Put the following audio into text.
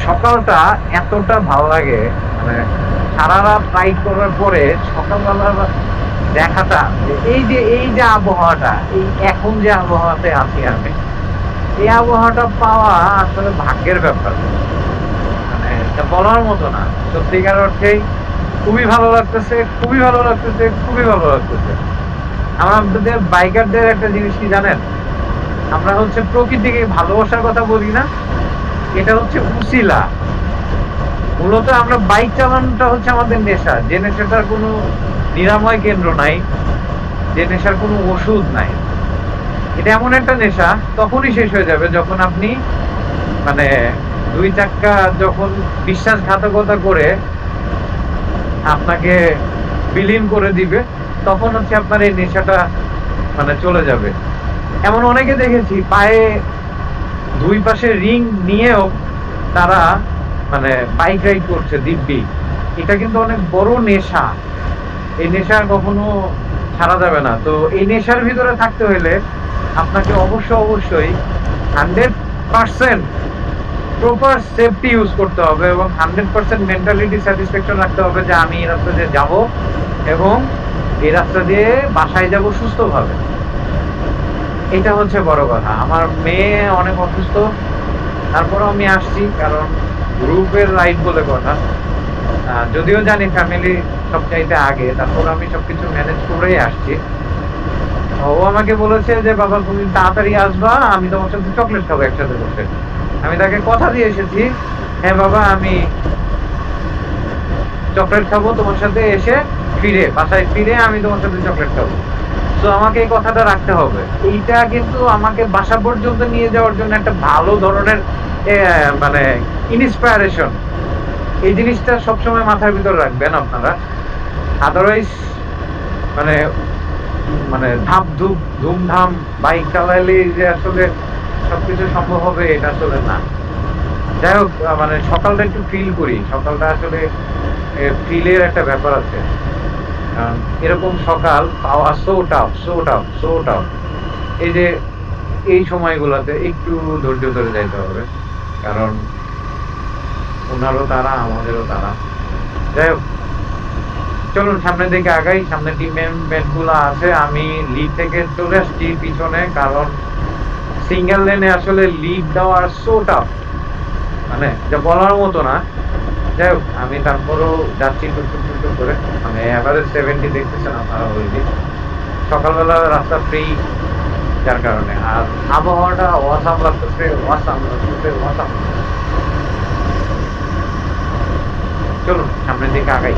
সকালটা এতটা ভালো লাগে, মানে সারা রাত রাইড করার পরে সকালবেলা দেখাটা, এই যে আবহাওয়াটা, এই এখন যে আবহাওয়াতে আছি আমি, এই আবহাওয়াটা পাওয়া আসলে ভাগ্যের ব্যাপার। মানে এটা বলার মতো না, সত্যিকার অর্থেই খুবই ভালো লাগতেছে, খুবই ভালো লাগতেছে, খুবই ভালো লাগতেছে। আমাদের বাইকারদের একটা জিনিস কি জানেন, আমরা হচ্ছে প্রকৃতিকে ভালোবাসার কথা বলি না, এটা হচ্ছে উসিলা। মূলত আমরা বাইক চালানোটা হচ্ছে আমাদের নেশা, যে নেশাটার কোনো নিরাময় কেন্দ্র নাই, যে নেশার কোনো ওষুধ নাই। এটা এমন একটা নেশা, তখনই শেষ হয়ে যাবে যখন আপনি মানে দুই চাক্কা যখন বিশ্বাসঘাতকতা করে আপনাকে বিলীন করে দিবে, তখন হচ্ছে আপনার এই নেশাটা মানে চলে যাবে। এমন অনেকে দেখেছি পায়ে দুই পাশে রিং নিয়েও তারা মানে বাইক রাইড করছে দিব্যি। এটা কিন্তু অনেক বড় নেশা, এই নেশা কখনো ছাড়া যাবে না। তো এই নেশার ভিতরে থাকতে হলে আপনাকে অবশ্যই 100% প্রপার সেফটি ইউজ করতে হবে এবং 100% মেন্টালিটি স্যাটিসফ্যাকশন রাখতে হবে যে আমি এই রাস্তা দিয়ে যাব এবং এই রাস্তা দিয়ে বাসায় যাব সুস্থভাবে। এটা হচ্ছে বড় কথা। আমার মেয়ে অনেক অসুস্থ, তারপরেও আমি আসছি, কারণ গ্রুপের রাইড বলে কথা। যদিও জানি ফ্যামিলি সবচাইতে আগে, তারপর আমি সবকিছু ম্যানেজ করেই আসছি। ও আমাকে বলেছে যে বাবা তুমি তাড়াতাড়ি আসবা, আমি তোমার সাথে চকলেট খাবো একসাথে বসে। আমি তাকে কথা দিয়ে এসেছি, হ্যাঁ বাবা আমি চকলেট খাবো তোমার সাথে, এসে ফিরে বাসায় ফিরে আমি তোমার সাথে চকলেট খাবো। তো আমাকে এই কথাটা রাখতে হবে। এইটা কিন্তু আমাকে বাসা পর্যন্ত নিয়ে যাওয়ার জন্য একটা ভালো ধরনের মানে ইন্সপায়ারেশন। এই জিনিসটা সবসময় মাথার ভিতর রাখবেন আপনারা। আদারওয়াইজ মানে মানে ধাপ ধুপ ধুমধাম বাইক চালাইলে যে আসলে সবকিছু সম্ভব হবে এটা আসলে না। যাই হোক, মানে সকালটা একটু ফিল করি, সকালটা আসলে ফিলের একটা ব্যাপার আছে। কারণ এরকম সকাল পাওয়া সো টাফ। এই যে এই সময়গুলোতে একটু ধৈর্য ধরে যাইতে হবে, কারণ ওনারও তারা আমাদেরও তারা। যাই হোক, চলুন সামনের দিকে আগাই। সামনে টিম মেম্বার গুলো আছে, আমি লিড থেকে চলে আসছি পিছনে, কারণ সিঙ্গেল লেনে আসলে লিড দেওয়া সো টাফ, মানে যা বলার মতো না। যাই হোক, আমি তারপরও যাচ্ছি টুকটুক করে, মানে এভারেজ 70 দেখতেছেন আপনারা অলরেডি। সকালবেলা রাস্তা ফ্রি, যার কারণে আর আবহাওয়াটা ওয়াসাম লাগতেছে। চলুন সামনের দিকে আগাই।